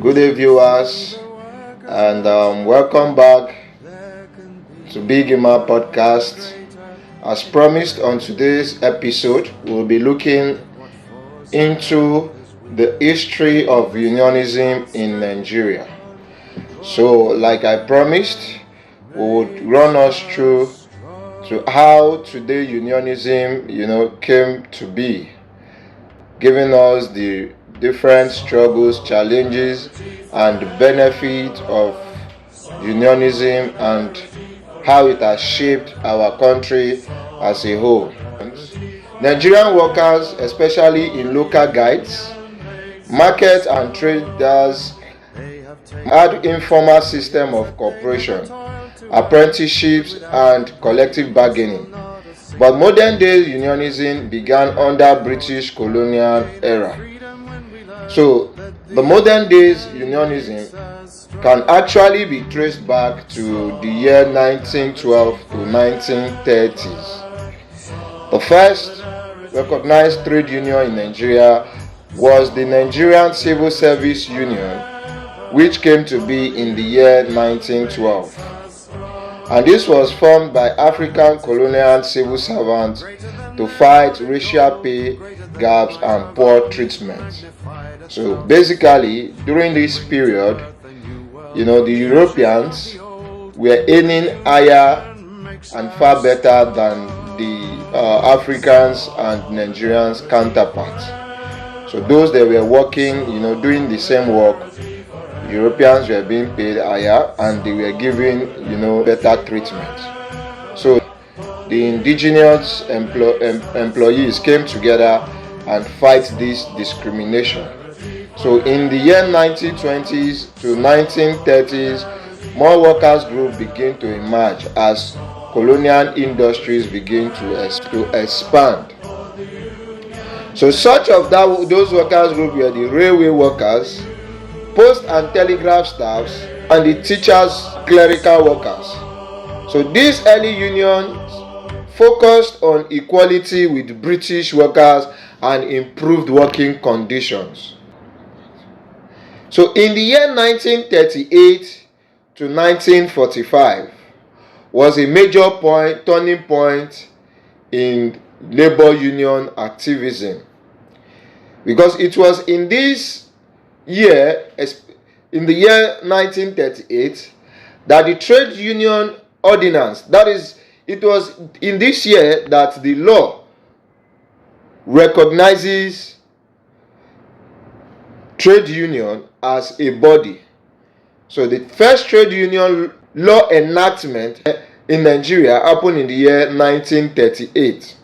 Good day, viewers, and welcome back to Big Ima Podcast. As promised, on today's episode, we'll be looking into the history of unionism in Nigeria. So, like I promised, we would run us through to how today unionism, came to be, giving us the different struggles, challenges, and the benefit of unionism and how it has shaped our country as a whole. Nigerian workers, especially in local guides, market and traders, had informal system of cooperation, apprenticeships, and collective bargaining. But modern day unionism began under British colonial era. So the modern days unionism can actually be traced back to the year 1912 to 1930s. The first recognized trade union in Nigeria was the Nigerian Civil Service Union, which came to be in the year 1912. And this was formed by African colonial civil servants to fight racial pay gaps and poor treatment. So basically, during this period, the Europeans were earning higher and far better than the Africans and Nigerians counterparts. So those that were working, doing the same work, Europeans were being paid higher and they were given, better treatment. So the indigenous employees came together and fight this discrimination. So in the year 1920s to 1930s, more workers groups began to emerge as colonial industries began to expand. So such of those workers groups were the railway workers, post and telegraph staffs, and the teachers, clerical workers. So these early unions focused on equality with British workers and improved working conditions. So in the year 1938 to 1945 was a major turning point in labor union activism, because it was in this year, in the year 1938, that the trade union ordinance, that is, it was in this year that the law recognizes trade union as a body. So the first trade union law enactment in Nigeria happened in the year 1938.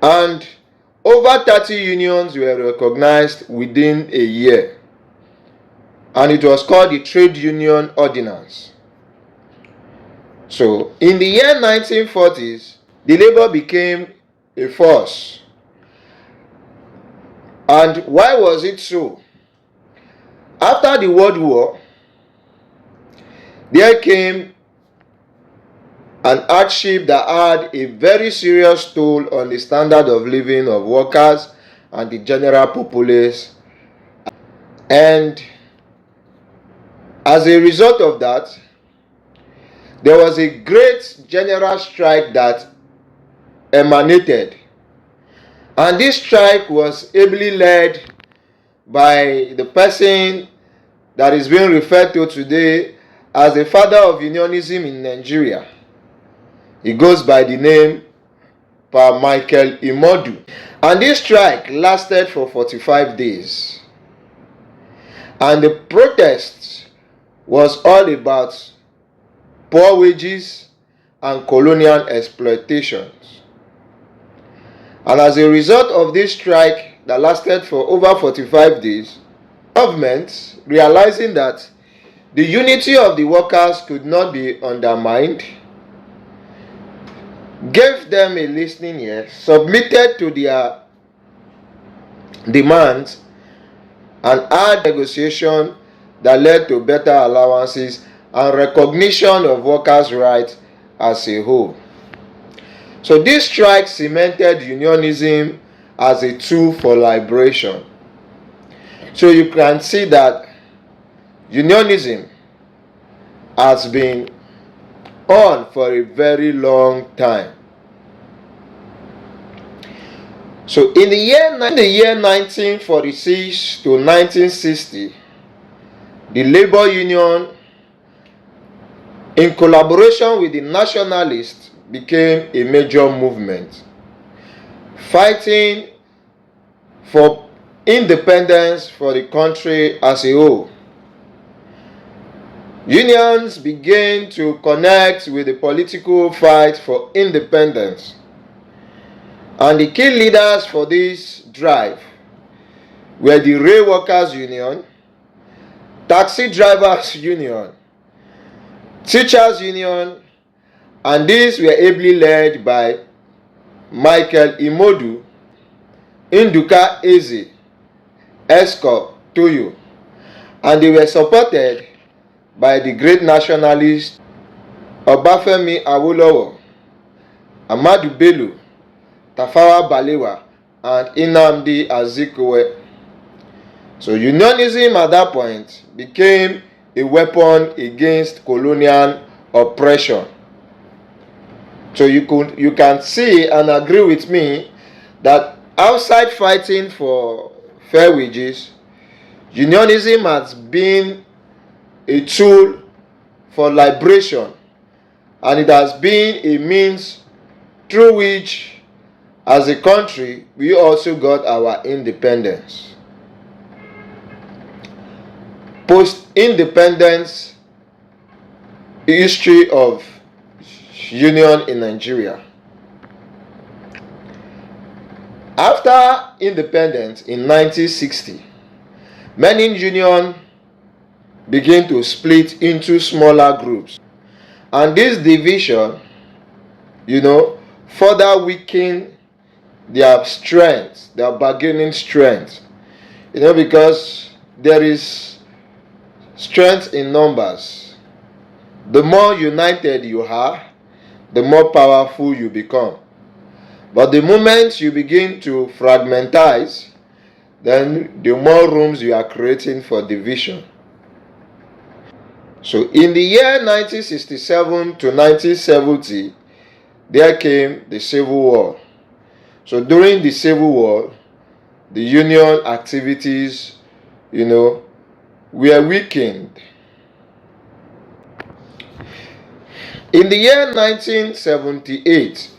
And over 30 unions were recognized within a year. And it was called the Trade Union Ordinance. So in the year 1940s, the labor became a force. And why was it so? After the World War, there came an hardship that had a very serious toll on the standard of living of workers and the general populace. And as a result of that, there was a great general strike that emanated. And this strike was ably led by the person that is being referred to today as the father of unionism in Nigeria. He goes by the name Pa Michael Imodu. And this strike lasted for 45 days. And the protest was all about poor wages and colonial exploitations. And as a result of this strike that lasted for over 45 days, government, realizing that the unity of the workers could not be undermined, gave them a listening ear, submitted to their demands, and had negotiation that led to better allowances and recognition of workers' rights as a whole. So this strike cemented unionism as a tool for liberation. So you can see that unionism has been on for a very long time. So in the year 1946 to 1960, the labor union, in collaboration with the nationalists, became a major movement, fighting for independence for the country as a whole. Unions began to connect with the political fight for independence, and the key leaders for this drive were the Rail Workers Union, Taxi Drivers Union, Teachers Union, and these were ably led by Michael Imodu, Nduka Eze, Esco Toyo, and they were supported by the great nationalists Obafemi Awolowo, Ahmadu Bello, Tafawa Balewa, and Nnamdi Azikiwe. So unionism at that point became a weapon against colonial oppression. So you can see and agree with me that outside fighting for fair wages, unionism has been a tool for liberation, and it has been a means through which, as a country, we also got our independence. Post-independence history of union in Nigeria. After independence in 1960, many unions began to split into smaller groups, and this division, further weakened their strength, their bargaining strength, because there is strength in numbers. The more united you are, the more powerful you become. But the moment you begin to fragmentize, then the more rooms you are creating for division. So in the year 1967 to 1970, there came the Civil War. So during the Civil War, the union activities, were weakened. In the year 1978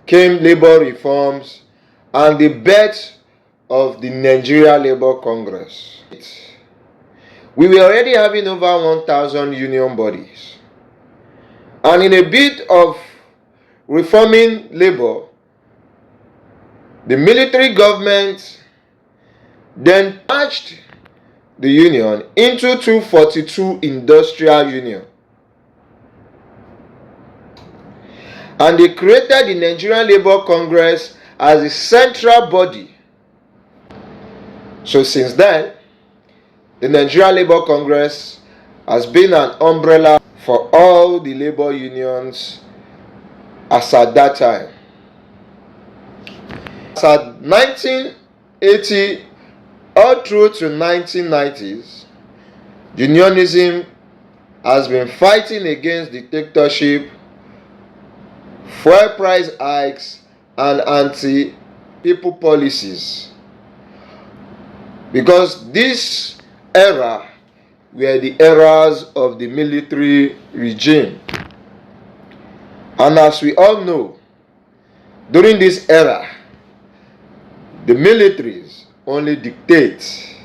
came labor reforms and the birth of the Nigeria Labour Congress. We were already having over 1,000 union bodies. And in a bit of reforming labor, the military government then merged the union into 242 industrial unions. And they created the Nigerian Labour Congress as a central body. So since then, the Nigerian Labour Congress has been an umbrella for all the labor unions as at that time. As at 1980 all through to 1990s, unionism has been fighting against dictatorship, fuel price hikes, and anti-people policies. Because this era were the eras of the military regime. And as we all know, during this era, the militaries only dictate.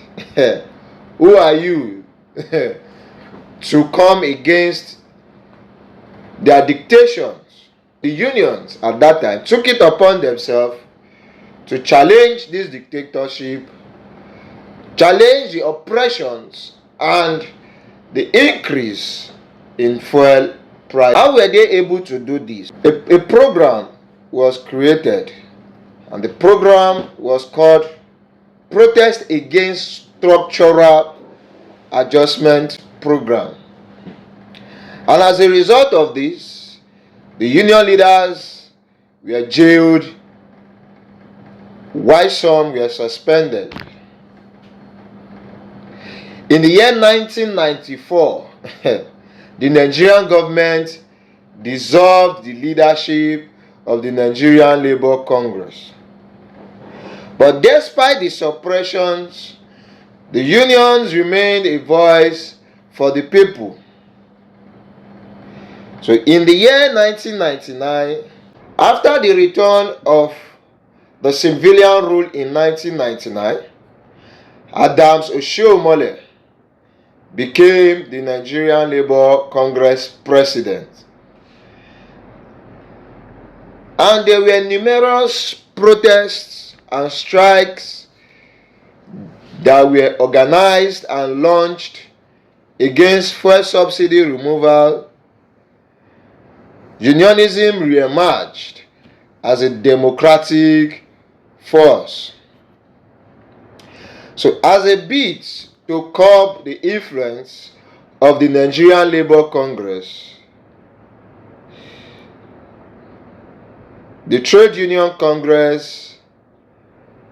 Who are you to come against their dictations? The unions at that time took it upon themselves to challenge this dictatorship, challenge the oppressions and the increase in fuel price. How were they able to do this? A program was created, and the program was called Protest Against Structural Adjustment Program. And as a result of this, the union leaders were jailed, while some were suspended. In the year 1994, the Nigerian government dissolved the leadership of the Nigerian Labour Congress. But despite the suppressions, the unions remained a voice for the people. So in the year 1999, after the return of the civilian rule in 1999, Adams Oshiomhole became the Nigerian Labour Congress president. And there were numerous protests and strikes that were organized and launched against fuel subsidy removal. Unionism re-emerged as a democratic force. So as a bid to curb the influence of the Nigerian Labour Congress, the Trade Union Congress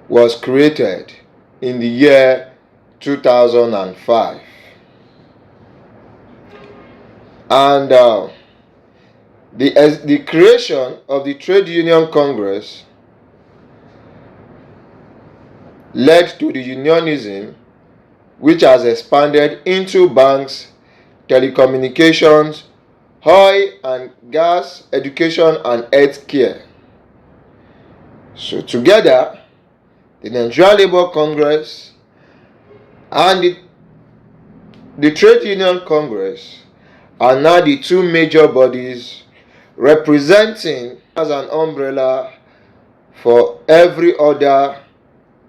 was created in the year 2005. And the creation of the Trade Union Congress led to the unionism, which has expanded into banks, telecommunications, oil and gas, education, and healthcare. So together, the Nigerian Labour Congress and the Trade Union Congress are now the two major bodies representing as an umbrella for every other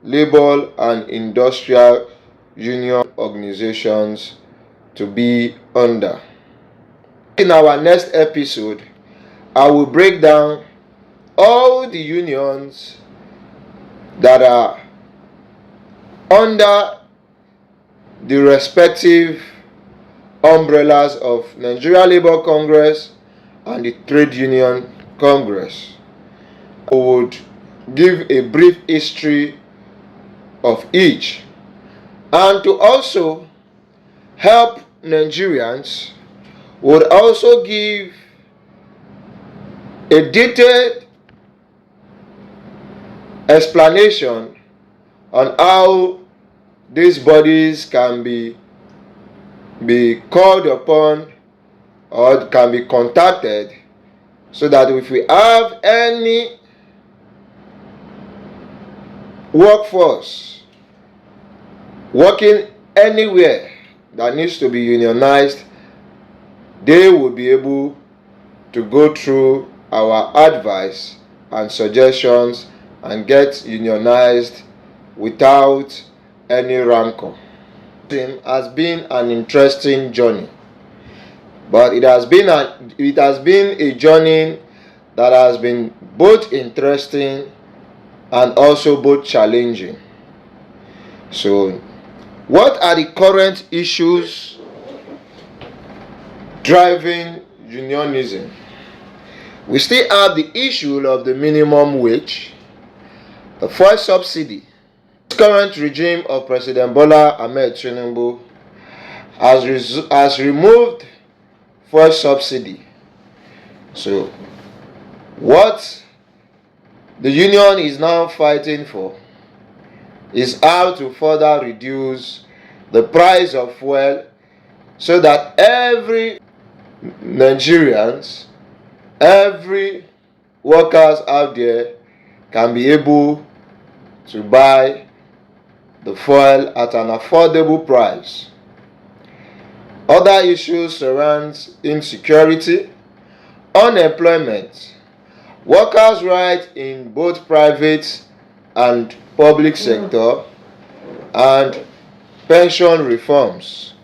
labor and industrial union organizations to be under. In our next episode, I will break down all the unions that are under the respective umbrellas of Nigeria Labour Congress and the Trade Union Congress. I would give a brief history of each, and to also help Nigerians, would also give a detailed explanation on how these bodies can be called upon or can be contacted, so that if we have any workforce working anywhere that needs to be unionized, they will be able to go through our advice and suggestions and get unionized without any rancor. It has been an interesting journey, but it has been a journey that has been both interesting and also both challenging. So, what are the current issues driving unionism? We still have the issue of the minimum wage, the fuel subsidy. The current regime of President Bola Ahmed Tinubu has removed fuel subsidy. So, what the union is now fighting for is how to further reduce the price of fuel, so that every Nigerians, every workers out there can be able to buy the fuel at an affordable price. Other issues surround insecurity, unemployment, workers' rights in both private and public sector, and pension reforms,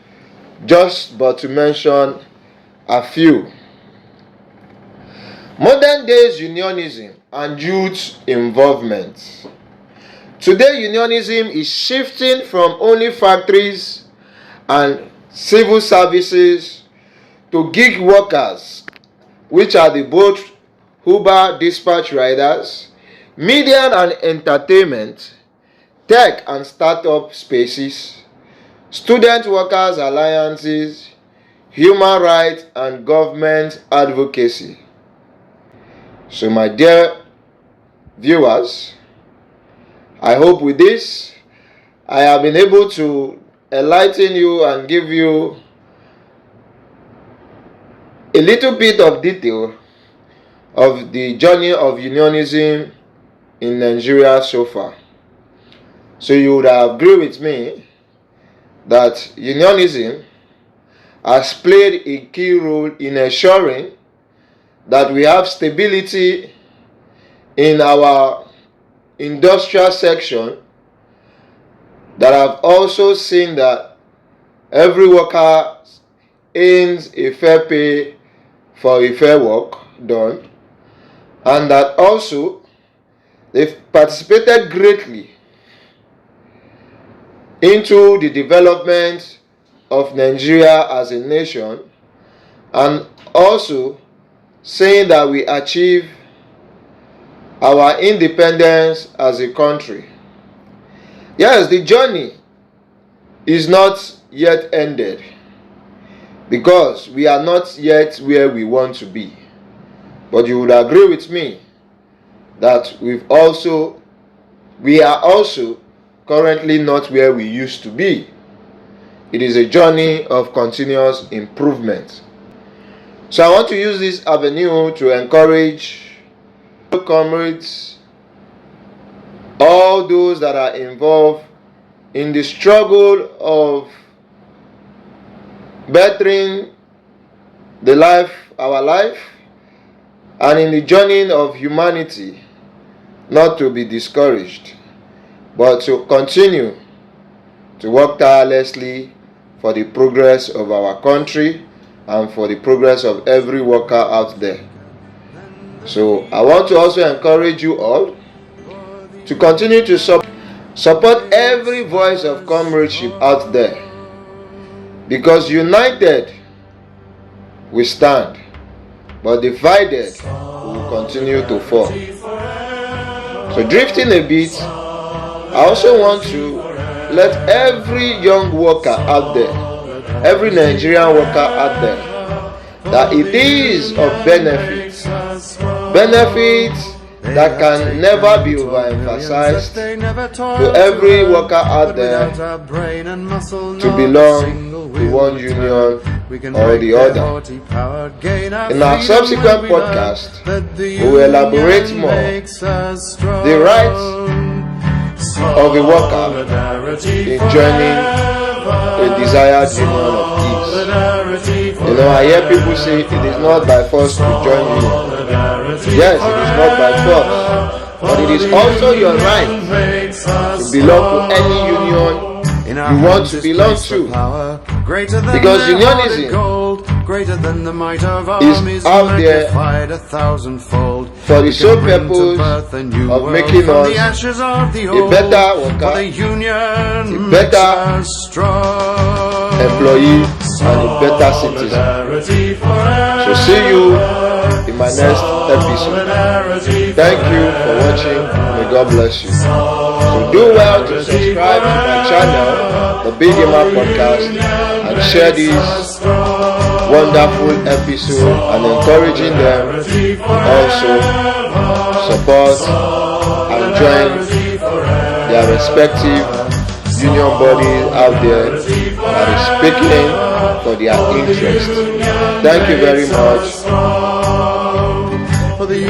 just but to mention a few. Modern days unionism and youth involvement. Today, unionism is shifting from only factories and civil services to gig workers, which are the both Uber dispatch riders, media and entertainment, tech and startup spaces, student workers alliances, human rights and government advocacy. So my dear viewers, I hope with this I have been able to enlighten you and give you a little bit of detail of the journey of unionism in Nigeria so far. So you would agree with me that unionism has played a key role in ensuring that we have stability in our industrial section, that have also seen that every worker earns a fair pay for a fair work done, and that also they've participated greatly into the development of Nigeria as a nation, and also saying that we achieve our independence as a country. Yes, the journey is not yet ended, because we are not yet where we want to be. But you would agree with me that we are also currently not where we used to be. It is a journey of continuous improvement. So I want to use this avenue to encourage comrades, all those that are involved in the struggle of bettering our life, and in the journey of humanity, not to be discouraged, but to continue to work tirelessly for the progress of our country and for the progress of every worker out there. So I want to also encourage you all to continue to support every voice of comradeship out there, because united we stand, but divided we will continue to fall. So drifting a bit, I also want to let every young worker out there, every Nigerian worker out there, that it is of benefits that can never be overemphasized, to every worker out there to belong to one union or the other. In our subsequent podcast, we will elaborate more the rights of a worker in joining a desired union of peace. You know, I hear people say it is not by force to join union. Yes, it is not by force, but it is also your right to belong to any union you want to belong to, because unionism is out there for the sole purpose of making us a better worker, a better employee, and a better citizen. So see you in my next episode. Thank you for watching. May God bless you. So do well to subscribe to my channel, the Big Emma Podcast, and share this wonderful episode, and encouraging them also support and join their respective union bodies out there that is speaking for their interest. Thank you very much. For the